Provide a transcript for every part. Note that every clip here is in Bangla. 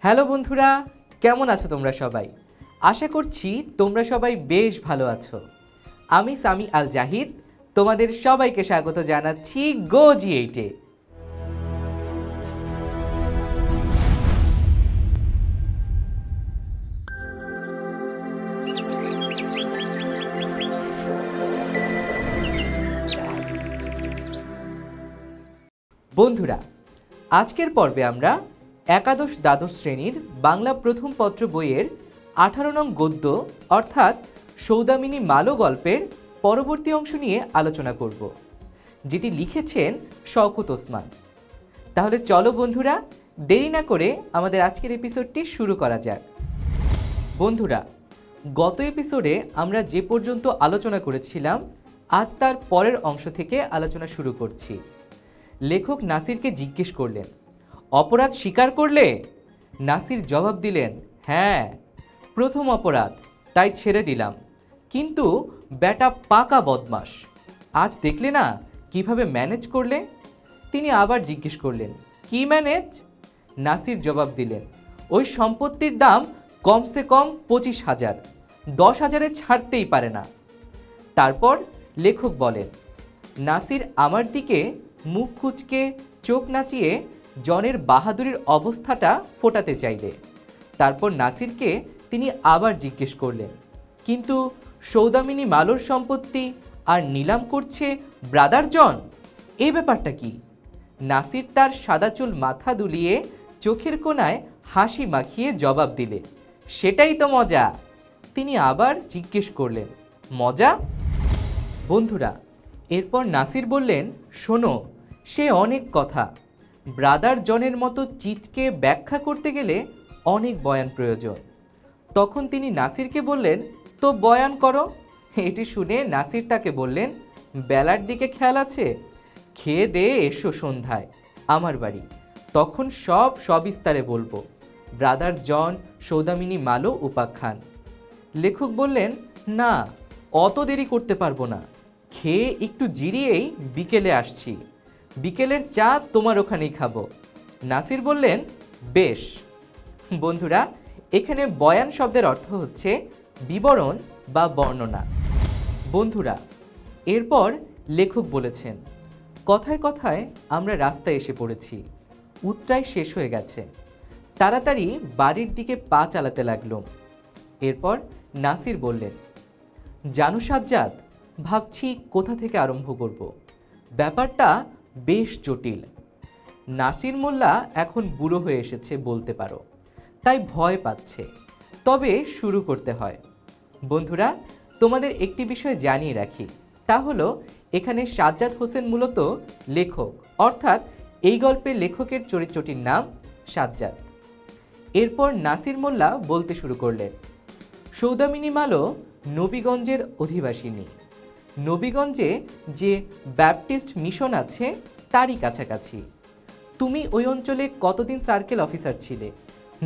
হ্যালো বন্ধুরা, কেমন আছো তোমরা সবাই? আশা করছি তোমরা সবাই বেশ ভালো আছো। আমি সামি আল জাহিদ তোমাদের সবাইকে স্বাগত জানাচ্ছি গো জি8-এ। বন্ধুরা, আজকের পর্বে আমরা একাদশ দ্বাদশ শ্রেণীর বাংলা প্রথম পত্র বইয়ের 18 নং গদ্য অর্থাৎ সৌদামিনী মালো গল্পের পরবর্তী অংশ নিয়ে আলোচনা করব, যেটি লিখেছেন শওকত ওসমান। তাহলে চলো বন্ধুরা, দেরি না করে আমাদের আজকের এপিসোডটি শুরু করা যাক। বন্ধুরা, গত এপিসোডে আমরা যে পর্যন্ত আলোচনা করেছিলাম, আজ তার পরের অংশ থেকে আলোচনা শুরু করছি। লেখক নাসিরকে জিজ্ঞেস করলেন, অপরাধ স্বীকার করলে? নাসির জবাব দিলেন, হ্যাঁ, প্রথম অপরাধ, তাই ছেড়ে দিলাম, কিন্তু ব্যাটা পাকা বদমাশ। আজ দেখলে না কিভাবে ম্যানেজ করলে? তিনি আবার জিজ্ঞেস করলেন, কি ম্যানেজ? নাসির জবাব দিলেন, ওই সম্পত্তির দাম কমসে কম 25,000, 10,000-এ ছাড়তেই পারে না। তারপর লেখক বলেন, নাসির আমার দিকে মুখ কুঁচকে চোখ নাচিয়ে জনের বাহাদুরির অবস্থাটা ফোটাতে চাইলে। তারপর নাসিরকে তিনি আবার জিজ্ঞেস করলেন, কিন্তু সৌদামিনী মালোর সম্পত্তি আর নিলাম করছে ব্রাদার জন, এই ব্যাপারটা কি? নাসির তার সাদা চুল মাথা দুলিয়ে চোখের কোণায় হাসি মাখিয়ে জবাব দিলে, সেটাই তো মজা। তিনি আবার জিজ্ঞেস করলেন, মজা? বন্ধুরা, এরপর নাসির বললেন, শোনো, সে অনেক কথা। ব্রাদার জনের মতো চিজকে ব্যাখ্যা করতে গেলে অনেক বয়ান প্রয়োজন। তখন তিনি নাসিরকে বললেন, তো বয়ান করো। এটি শুনে নাসির তাকে বললেন, বেলার দিকে খেয়াল আছে? খেয়ে দিয়ে এসো সন্ধ্যায় আমার বাড়ি, তখন সব সবিস্তারে বলবো। ব্রাদার জন, সৌদামিনী মালো, উপাখ্যান। লেখক বললেন, না, অত দেরি করতে পারবো না, খেয়ে একটু জিরিয়েই বিকেলে আসছি, বিকেলের চা তোমার ওখানেই খাবো। নাসির বললেন, বেশ। বন্ধুরা, এখানে বয়ান শব্দের অর্থ হচ্ছে বিবরণ বা বর্ণনা। বন্ধুরা, এরপর লেখক বলেছেন, কথায় কথায় আমরা রাস্তায় এসে পড়েছি, উতরাই শেষ হয়ে গেছে, তাড়াতাড়ি বাড়ির দিকে পা চালাতে লাগলাম। এরপর নাসির বললেন, জানো সাজ্জাদ, ভাবছি কোথা থেকে আরম্ভ করব। ব্যাপারটা বেশ জটিল। নাসির মোল্লা এখন বুড়ো হয়ে এসেছে বলতে পারো, তাই ভয় পাচ্ছে, তবে শুরু করতে হয়। বন্ধুরা, তোমাদের একটি বিষয় জানিয়ে রাখি, তা হলো এখানে সাজ্জাদ হোসেন মূলত লেখক, অর্থাৎ এই গল্পের লেখকের চরিত্রটির নাম সাজ্জাদ। এরপর নাসির মোল্লা বলতে শুরু করলেন, সৌদামিনী মালো নবীগঞ্জের অধিবাসিনী। নবীগঞ্জে যে ব্যাপটিস্ট মিশন আছে তারই কাছাকাছি। তুমি ওই অঞ্চলে কতদিন সার্কেল অফিসার ছিলে?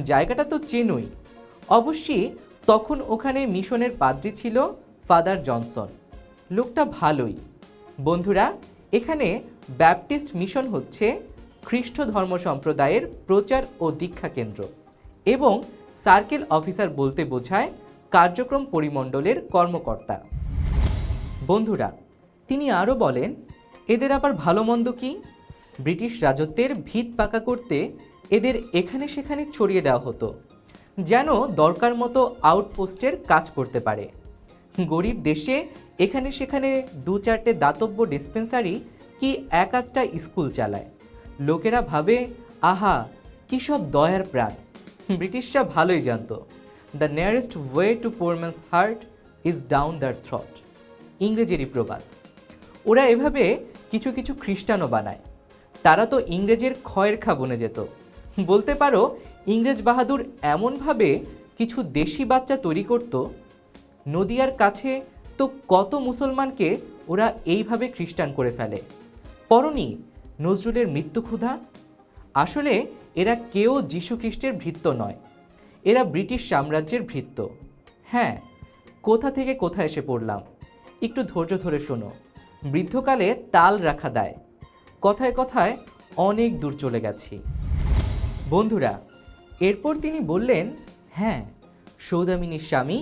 জায়গাটা তো চেনোই। অবশ্যই তখন ওখানে মিশনের পাদ্রী ছিল ফাদার জনসন, লোকটা ভালোই। বন্ধুরা, এখানে ব্যাপটিস্ট মিশন হচ্ছে খ্রিস্ট ধর্ম সম্প্রদায়ের প্রচার ও দীক্ষা কেন্দ্র, এবং সার্কেল অফিসার বলতে বোঝায় কার্যক্রম পরিমণ্ডলের কর্মকর্তা। বন্ধুরা, তিনি আরও বলেন, এদের আবার ভালো মন্দ কি? ব্রিটিশ রাজত্বের ভিত পাকা করতে এদের এখানে সেখানে ছড়িয়ে দেওয়া হতো, যেন দরকার মতো আউটপোস্টের কাজ করতে পারে। গরিব দেশে এখানে সেখানে 2-4টে দাতব্য ডিসপেন্সারি কি 1-8টা স্কুল চালায়। লোকেরা ভাবে, আহা কি সব দয়ার প্রাণ। ব্রিটিশরা ভালোই জানতো, the nearest way to poor man's heart is down their throat, ইংরেজেরই প্রবাদ। ওরা এভাবে কিছু কিছু খ্রিস্টানও বানায়। তারা তো ইংরেজের খয়ের খা বনে যেত। বলতে পারো, ইংরেজ বাহাদুর এমনভাবে কিছু দেশি বাচ্চা তৈরি করত, নদিয়ার কাছে তো কত মুসলমানকে ওরা এইভাবে খ্রিস্টান করে ফেলে। পরনি নজরুলের মৃত্যুক্ষুধা। আসলে এরা কেউ যীশু খ্রিস্টের ভৃত্য নয়, এরা ব্রিটিশ সাম্রাজ্যের ভৃত্য। হ্যাঁ, কোথা থেকে কোথা এসে পড়লাম, একটু ধৈর্য ধরে শোনো। বৃদ্ধকালে তাল রাখা দায়, কথায় কথায় অনেক দূর চলে গেছি। বন্ধুরা, এরপর তিনি বললেন, হ্যাঁ, সৌদামিনীর স্বামী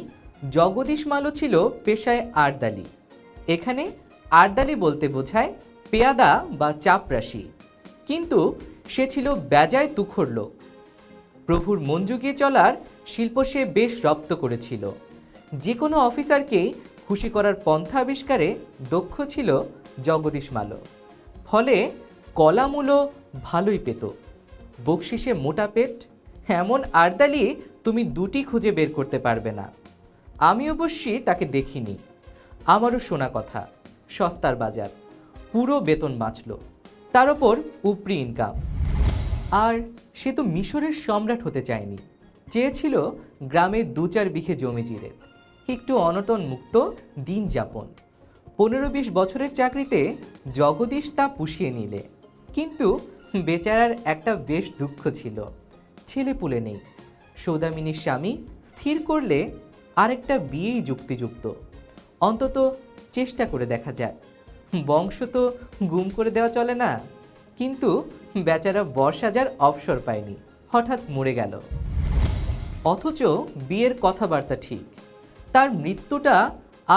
জগদীশ মালো ছিল পেশায় আড়দালি। এখানে আড়দালি বলতে বোঝায় পেয়াদা বা চাপরাশি, কিন্তু সে ছিল বেজায় তুখোর লোক। প্রভুর মন জুগিয়ে চলার শিল্প সে বেশ রপ্ত করেছিল। যে কোনো অফিসারকেই খুশি করার পন্থা আবিষ্কারে দক্ষ ছিল জগদীশ মালো। ফলে কলামূলো ভালোই পেত, বকশিসে মোটা পেট। এমন আড়দালি তুমি দুটি খুঁজে বের করতে পারবে না। আমি অবশ্যই তাকে দেখিনি, আমারও শোনা কথা। সস্তার বাজার, পুরো বেতন বাঁচল, তার ওপর উপরি ইনকাম। আর সে তো মিশরের সম্রাট হতে চায়নি, চেয়েছিল গ্রামের 2-4 বিঘে জমি জিরে একটু অনটন মুক্ত দিন যাপন। 15-20 বছরের চাকরিতে জগদীশ তা পুষিয়ে নিলে, কিন্তু বেচারার একটা বেশ দুঃখ ছিল, ছেলেপুলে নেই। সৌদামিনীর স্বামী স্থির করলে আরেকটা বিয়েই যুক্তিযুক্ত, অন্তত চেষ্টা করে দেখা যায়। বংশ তো গুম করে দেওয়া চলে না। কিন্তু বেচারা বর্ষাজার অবসর পায়নি, হঠাৎ মরে গেল। অথচ বিয়ের কথাবার্তা ঠিক, তার মৃত্যুটা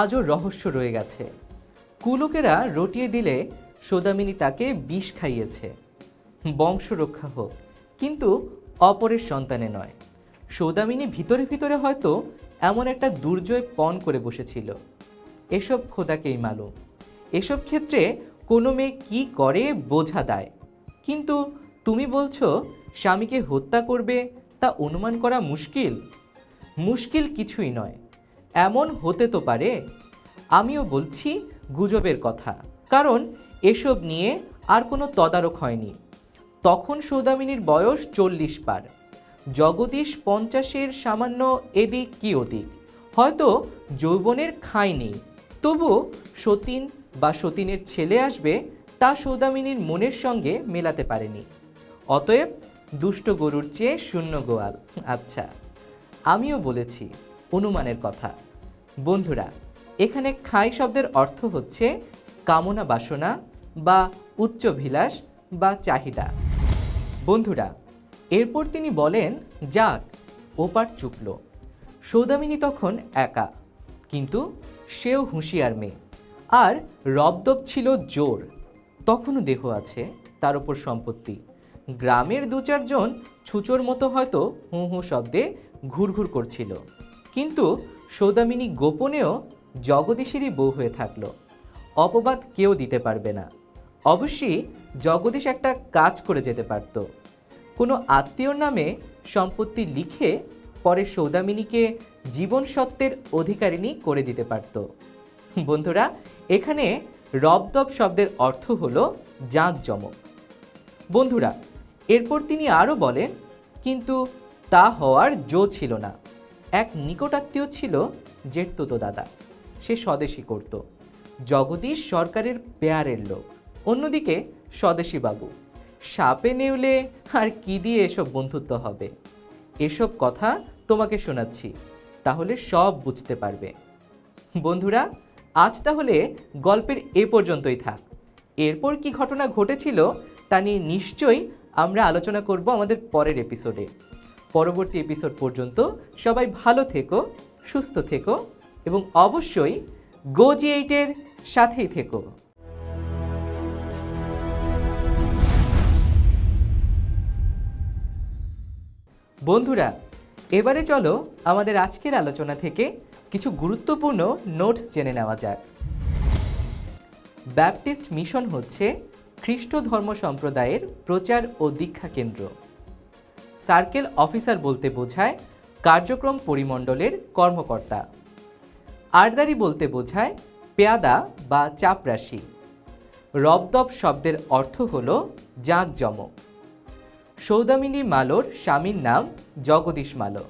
আজও রহস্য রয়ে গেছে। কুলোকেরা রটিয়ে দিলে সৌদামিনী তাকে বিষ খাইয়েছে, বংশ রক্ষা হোক, কিন্তু অপরের সন্তানে নয়। সৌদামিনী ভিতরে ভিতরে হয়তো এমন একটা দুর্জয় পণ করে বসেছিল। এসব খোদাকেই মালুম। এসব ক্ষেত্রে কোনো মেয়ে কি করে বোঝা দেয়। কিন্তু তুমি বলছো স্বামীকে হত্যা করবে, তা অনুমান করা মুশকিল। মুশকিল কিছুই নয়, এমন হতে তো পারে। আমিও বলছি গুজবের কথা, কারণ এসব নিয়ে আর কোনো তদারক হয়নি। তখন সৌদামিনীর বয়স 40 পার, জগদীশ 50-এর সামান্য এদিক কি ওদিক, হয়তো যৌবনের খাই নেই। তবু সতীন বা সতীনের ছেলে আসবে তা সৌদামিনীর মনের সঙ্গে মেলাতে পারেনি। অতএব দুষ্ট গরুর চেয়ে শূন্য গোয়াল। আচ্ছা, আমিও বলেছি অনুমানের কথা। বন্ধুরা, এখানে খাই শব্দের অর্থ হচ্ছে কামনা বাসনা বা উচ্চভিলাষ বা চাহিদা। বন্ধুরা, এরপর তিনি বলেন, যাক, ওপার চুকল। সৌদামিনী তখন একা, কিন্তু সেও হুঁশিয়ার মেয়ে, আর রবদব ছিল জোর। তখনও দেহ আছে, তার ওপর সম্পত্তি। গ্রামের 2-4 জন ছুচোর মতো হয়তো হুঁ হুঁ শব্দে ঘুরঘুর করছিল, কিন্তু সৌদামিনী গোপনেও জগদীশেরই বউ হয়ে থাকলো। অপবাদ কেউ দিতে পারবে না। অবশ্যই জগদীশ একটা কাজ করে যেতে পারত, কোনো আত্মীয়র নামে সম্পত্তি লিখে পরে সৌদামিনীকে জীবন সত্ত্বের অধিকারিণী করে দিতে পারত। বন্ধুরা, এখানে রবদব শব্দের অর্থ হলো জাঁকজমক। বন্ধুরা, এরপর তিনি আরও বলেন, কিন্তু তা হওয়ার জো ছিল না। এক নিকটাত্মীয় ছিল জেঠতুতো দাদা, সে স্বদেশী করত। জগদীশ সরকারের পেয়ারের লোক, অন্যদিকে স্বদেশী বাবু। সাপে নেউলে আর কি দিয়ে এসব বন্ধুত্ব হবে? এসব কথা তোমাকে শোনাচ্ছি, তাহলে সব বুঝতে পারবে। বন্ধুরা, আজ তাহলে গল্পের এ পর্যন্তই থাক। এরপর কি ঘটনা ঘটেছিল তা নিয়ে নিশ্চয়ই আমরা আলোচনা করব আমাদের পরের এপিসোডে। পরবর্তী এপিসোড পর্যন্ত সবাই ভালো থেকো, সুস্থ থেকো এবং অবশ্যই GoG8-এর সাথেই থেকো। বন্ধুরা, এবারে চলো আমাদের আজকের আলোচনা থেকে কিছু গুরুত্বপূর্ণ নোটস জেনে নেওয়া যাক। ব্যাপটিস্ট মিশন হচ্ছে খ্রিস্ট ধর্ম সম্প্রদায়ের প্রচার ও দীক্ষা কেন্দ্র। সার্কেল অফিসার বলতে বোঝায় কার্যক্রম পরিমণ্ডলের কর্মকর্তা। আড়দারি বলতে বোঝায় পেয়াদা বা চাপরাশি। রবদব শব্দের অর্থ হল জাঁকজমক। সৌদামিনী মালোর স্বামীর নাম জগদীশ মালো।